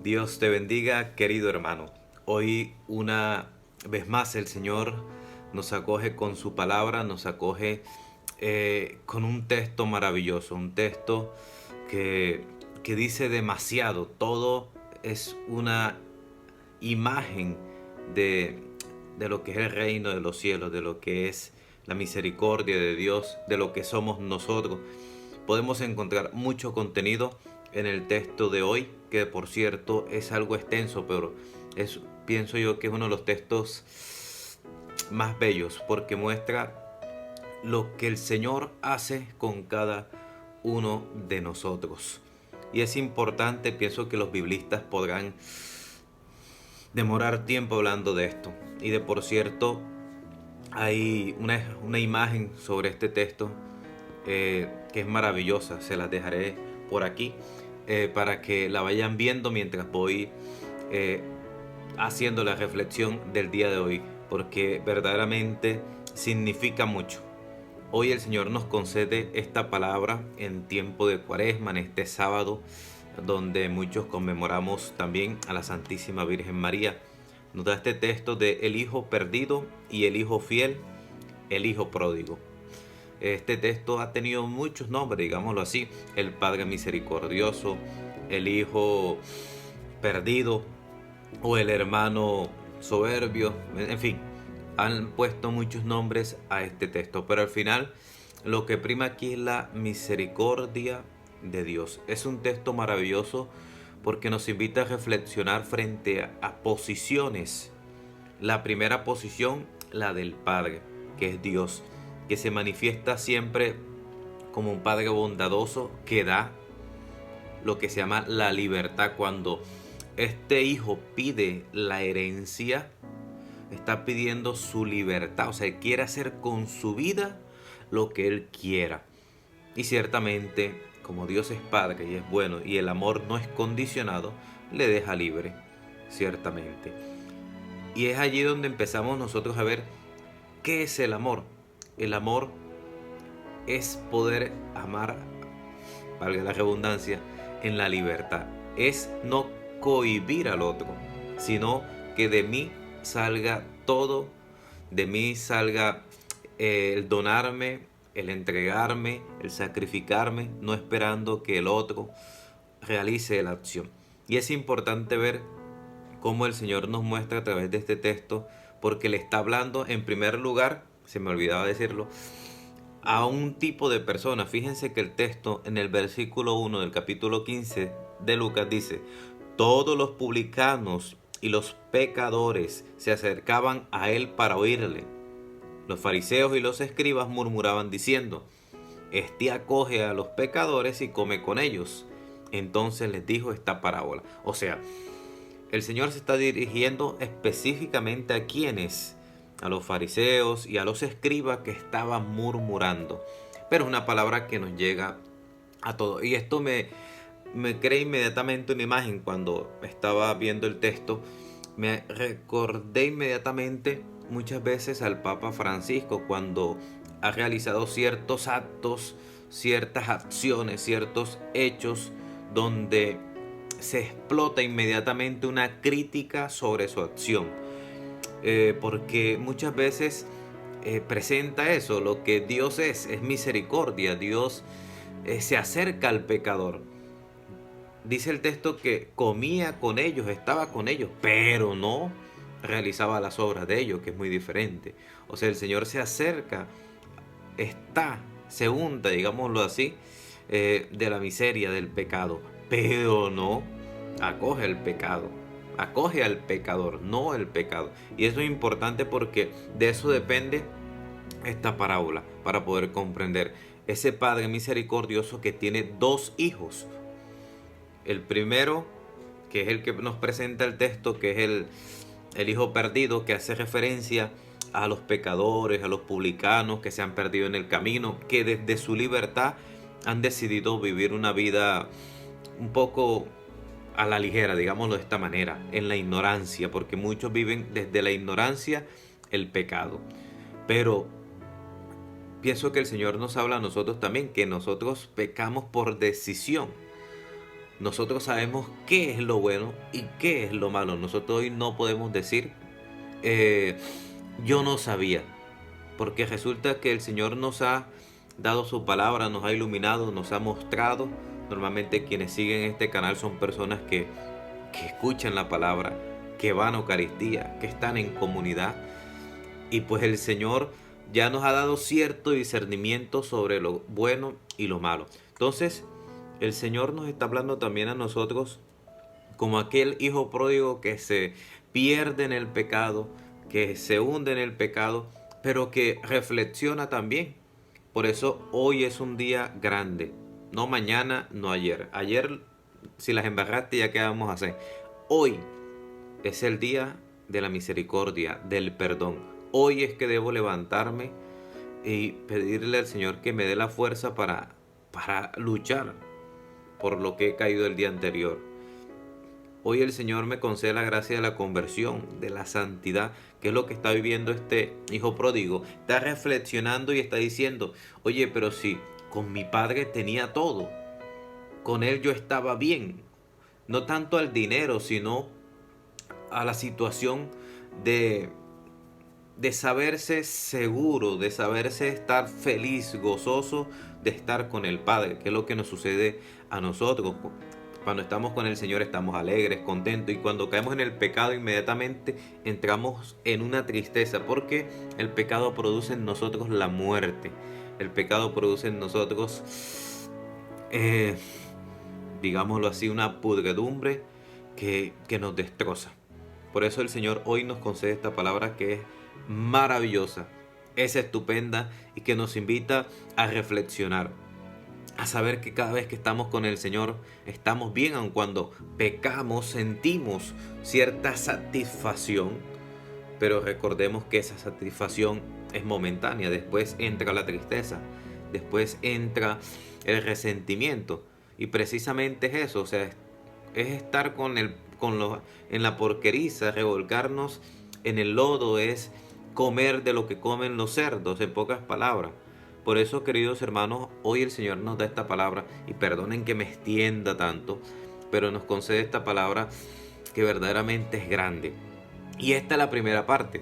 Dios te bendiga, querido hermano. Hoy una vez más el Señor nos acoge con su palabra, nos acoge con un texto maravilloso, un texto que, que dice demasiado. Todo es una imagen de, de lo que es el reino de los cielos, de lo que es la misericordia de Dios, de lo que somos nosotros. Podemos encontrar mucho contenido en el texto de hoy, que por cierto es algo extenso, pero pienso yo que es uno de los textos más bellos porque muestra lo que el Señor hace con cada uno de nosotros. Y es importante, pienso que los biblistas podrán demorar tiempo hablando de esto. Y de por cierto, hay una imagen sobre este texto que es maravillosa. Se las dejaré por aquí para que la vayan viendo mientras voy eh, haciendo la reflexión del día de hoy, porque verdaderamente significa mucho. Hoy el Señor nos concede esta palabra en tiempo de Cuaresma, en este sábado, donde muchos conmemoramos también a la Santísima Virgen María. Nos da este texto de el Hijo perdido y el Hijo fiel, el Hijo pródigo. Este texto ha tenido muchos nombres, digámoslo así: el Padre misericordioso, el Hijo perdido o el hermano soberbio, en fin, han puesto muchos nombres a este texto, pero al final lo que prima aquí es la misericordia de Dios. Es un texto maravilloso porque nos invita a reflexionar frente a posiciones. La primera posición, la del Padre, que es Dios, que se manifiesta siempre como un Padre bondadoso que da lo que se llama la libertad. Cuando este hijo pide la herencia, está pidiendo su libertad, o sea, él quiere hacer con su vida lo que él quiera. Y ciertamente, como Dios es Padre y es bueno y el amor no es condicionado, le deja libre, ciertamente. Y es allí donde empezamos nosotros a ver qué es el amor. El amor es poder amar, valga la redundancia, en la libertad. Es no cohibir al otro, sino que de mí salga todo, de mí salga el donarme, el entregarme, el sacrificarme, no esperando que el otro realice la acción. Y es importante ver cómo el Señor nos muestra a través de este texto, porque le está hablando en primer lugar, se me olvidaba decirlo, a un tipo de persona. Fíjense que el texto en el versículo 1 del capítulo 15 de Lucas dice: todos los publicanos y los pecadores se acercaban a él para oírle. Los fariseos y los escribas murmuraban diciendo: este acoge a los pecadores y come con ellos. Entonces les dijo esta parábola. O sea, el Señor se está dirigiendo específicamente a quienes, a los fariseos y a los escribas que estaban murmurando. Pero es una palabra que nos llega a todos. Y esto me crea inmediatamente una imagen. Cuando estaba viendo el texto, me recordé inmediatamente muchas veces al Papa Francisco, cuando ha realizado ciertos actos, ciertas acciones, ciertos hechos donde se explota inmediatamente una crítica sobre su acción. Porque muchas veces presenta eso: lo que Dios es misericordia. Dios se acerca al pecador. Dice el texto que comía con ellos, estaba con ellos, pero no realizaba las obras de ellos, que es muy diferente. O sea, el Señor se acerca, se unta, digámoslo así, de la miseria del pecado, pero no acoge el pecado. Acoge al pecador, no el pecado. Y eso es importante porque de eso depende esta parábola, para poder comprender ese Padre misericordioso que tiene dos hijos. El primero, que es el que nos presenta el texto, que es el hijo perdido, que hace referencia a los pecadores, a los publicanos que se han perdido en el camino, que desde su libertad han decidido vivir una vida un poco a la ligera, digámoslo de esta manera, en la ignorancia, porque muchos viven desde la ignorancia el pecado. Pero pienso que el Señor nos habla a nosotros también, que nosotros pecamos por decisión. nosotros sabemos qué es lo bueno y qué es lo malo. Nosotros hoy no podemos decir, eh, yo no sabía, porque resulta que el Señor nos ha dado su palabra, nos ha iluminado, nos ha mostrado. Normalmente quienes siguen este canal son personas que escuchan la palabra, que van a Eucaristía, que están en comunidad. Y pues el Señor ya nos ha dado cierto discernimiento sobre lo bueno y lo malo. Entonces, el Señor nos está hablando también a nosotros como aquel hijo pródigo que se pierde en el pecado, que se hunde en el pecado, pero que reflexiona también. Por eso hoy es un día grande. No mañana, no ayer. Ayer, si las embarraste, ya qué vamos a hacer. Hoy es el día de la misericordia, del perdón. Hoy es que debo levantarme y pedirle al Señor que me dé la fuerza para luchar por lo que he caído el día anterior. Hoy el Señor me concede la gracia de la conversión, de la santidad, que es lo que está viviendo este hijo pródigo. Está reflexionando y está diciendo, oye, pero si con mi padre tenía todo, con él yo estaba bien, no tanto al dinero, sino a la situación de saberse seguro, de saberse estar feliz, gozoso de estar con el Padre, que es lo que nos sucede a nosotros. Cuando estamos con el Señor estamos alegres, contentos, y cuando caemos en el pecado inmediatamente entramos en una tristeza, porque el pecado produce en nosotros la muerte. El pecado produce en nosotros, digámoslo así, una pudredumbre que nos destroza. Por eso el Señor hoy nos concede esta palabra que es maravillosa, es estupenda y que nos invita a reflexionar, a saber que cada vez que estamos con el Señor estamos bien, aun cuando pecamos sentimos cierta satisfacción, pero recordemos que esa satisfacción es momentánea. Después entra la tristeza, después entra el resentimiento, y precisamente es eso, o sea, es estar en la porqueriza, revolcarnos en el lodo, es comer de lo que comen los cerdos, en pocas palabras. Por eso, queridos hermanos, hoy el Señor nos da esta palabra, y perdonen que me extienda tanto, pero nos concede esta palabra que verdaderamente es grande. Y esta es la primera parte,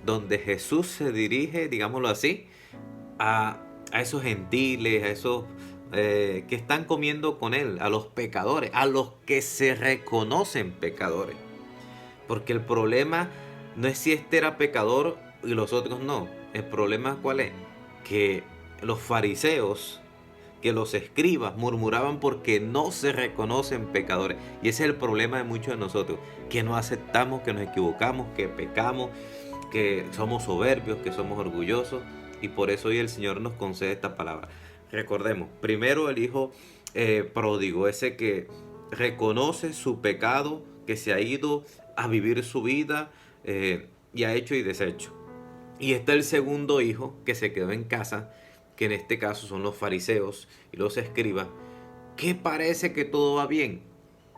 donde Jesús se dirige, digámoslo así, a esos gentiles, a esos que están comiendo con Él, a los pecadores, a los que se reconocen pecadores. Porque el problema no es si este era pecador y los otros no. El problema ¿cuál es? Que los fariseos, que los escribas murmuraban porque no se reconocen pecadores. Y ese es el problema de muchos de nosotros, que no aceptamos, que nos equivocamos, que pecamos, que somos soberbios, que somos orgullosos. Y por eso hoy el Señor nos concede esta palabra. Recordemos, primero el hijo pródigo, ese que reconoce su pecado, que se ha ido a vivir su vida y ha hecho y deshecho. Y está el segundo hijo que se quedó en casa, que en este caso son los fariseos y los escribas, que parece que todo va bien,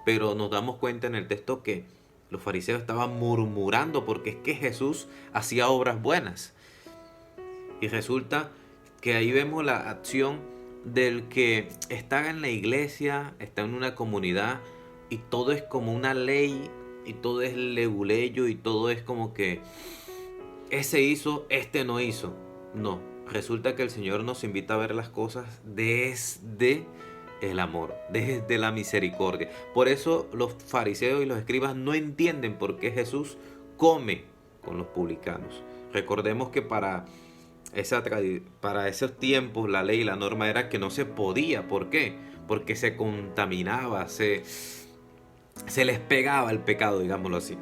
pero nos damos cuenta en el texto que los fariseos estaban murmurando porque es que Jesús hacía obras buenas. Y resulta que ahí vemos la acción del que está en la iglesia, está en una comunidad, y todo es como una ley, y todo es leguleyo, y todo es como que ese hizo, este no hizo. No, resulta que el Señor nos invita a ver las cosas desde el amor, desde la misericordia. Por eso los fariseos y los escribas no entienden por qué Jesús come con los publicanos. Recordemos que para esos tiempos la ley y la norma era que no se podía. ¿Por qué? Porque se contaminaba, se les pegaba el pecado, digámoslo así.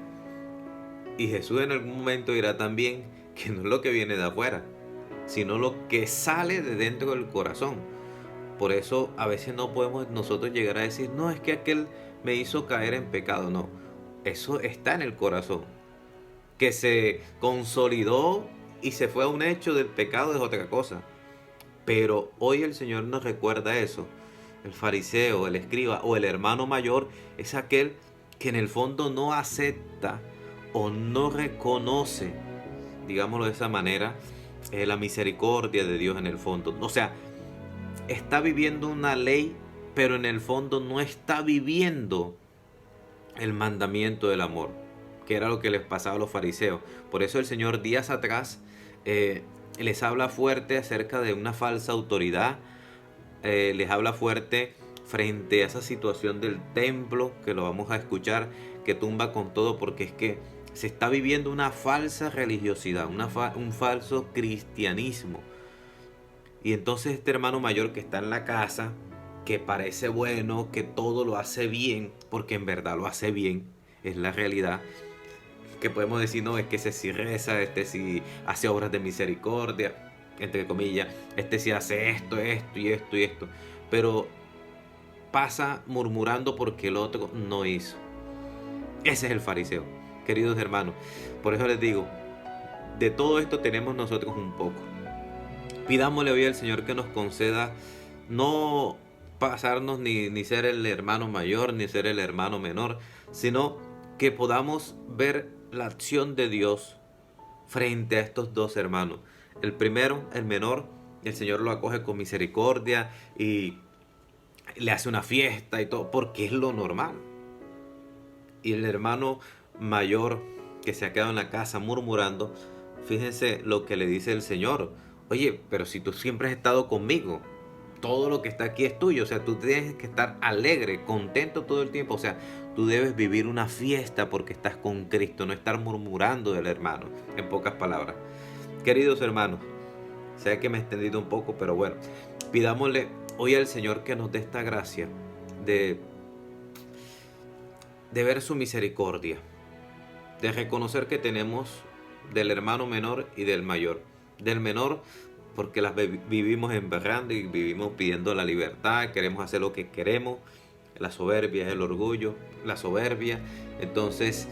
Y Jesús en algún momento dirá también que no es lo que viene de afuera, sino lo que sale de dentro del corazón. Por eso a veces no podemos nosotros llegar a decir, no, es que aquel me hizo caer en pecado. No, eso está en el corazón. Que se consolidó y se fue a un hecho del pecado es otra cosa. Pero hoy el Señor nos recuerda eso. El fariseo, el escriba o el hermano mayor es aquel que en el fondo no acepta o no reconoce, digámoslo de esa manera, la misericordia de Dios en el fondo. O sea, está viviendo una ley pero en el fondo no está viviendo el mandamiento del amor, que era lo que les pasaba a los fariseos. Por eso el Señor días atrás les habla fuerte acerca de una falsa autoridad, les habla fuerte frente a esa situación del templo, que lo vamos a escuchar, que tumba con todo, porque es que se está viviendo una falsa religiosidad, un falso cristianismo. Y entonces este hermano mayor que está en la casa, que parece bueno, que todo lo hace bien, porque en verdad lo hace bien, es la realidad, que podemos decir, no, es que ese sí reza, este sí hace obras de misericordia, entre comillas, este sí hace esto, esto y esto y esto, pero pasa murmurando porque el otro no hizo. Ese es el fariseo, queridos hermanos. Por eso les digo, de todo esto tenemos nosotros un poco. Pidámosle hoy al Señor que nos conceda no pasarnos ni ser el hermano mayor ni ser el hermano menor, sino que podamos ver la acción de Dios frente a estos dos hermanos. El primero, el menor, el Señor lo acoge con misericordia y le hace una fiesta y todo, porque es lo normal. Y el hermano mayor que se ha quedado en la casa murmurando, fíjense lo que le dice el Señor. Oye, pero si tú siempre has estado conmigo, todo lo que está aquí es tuyo, o sea, tú tienes que estar alegre, contento todo el tiempo, o sea, tú debes vivir una fiesta porque estás con Cristo, no estar murmurando del hermano, en pocas palabras. Queridos hermanos, sé que me he extendido un poco, pero bueno, pidámosle hoy al Señor que nos dé esta gracia de ver su misericordia, de reconocer que tenemos del hermano menor y del mayor. Del menor porque las vivimos embarrando y vivimos pidiendo la libertad, queremos hacer lo que queremos, la soberbia, el orgullo, la soberbia. Entonces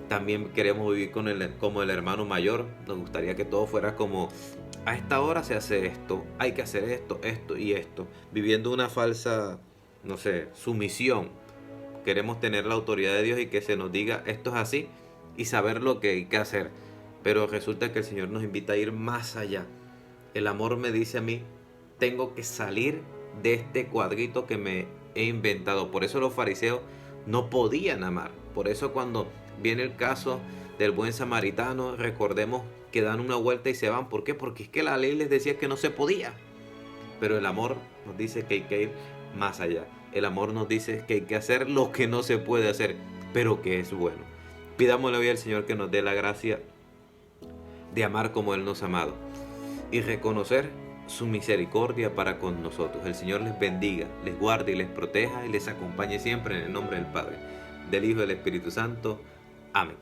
también queremos vivir como el hermano mayor. Nos gustaría que todo fuera como: a esta hora se hace esto, hay que hacer esto, esto y esto, viviendo una falsa, no sé, sumisión. Queremos tener la autoridad de Dios y que se nos diga esto es así y saber lo que hay que hacer. Pero resulta que el Señor nos invita a ir más allá. El amor me dice a mí, tengo que salir de este cuadrito que me he inventado. Por eso los fariseos no podían amar. Por eso cuando viene el caso del buen samaritano, recordemos que dan una vuelta y se van. ¿Por qué? Porque es que la ley les decía que no se podía. Pero el amor nos dice que hay que ir más allá. El amor nos dice que hay que hacer lo que no se puede hacer, pero que es bueno. Pidámosle hoy al Señor que nos dé la gracia de amar como Él nos ha amado y reconocer su misericordia para con nosotros. El Señor les bendiga, les guarde y les proteja y les acompañe siempre en el nombre del Padre, del Hijo y del Espíritu Santo. Amén.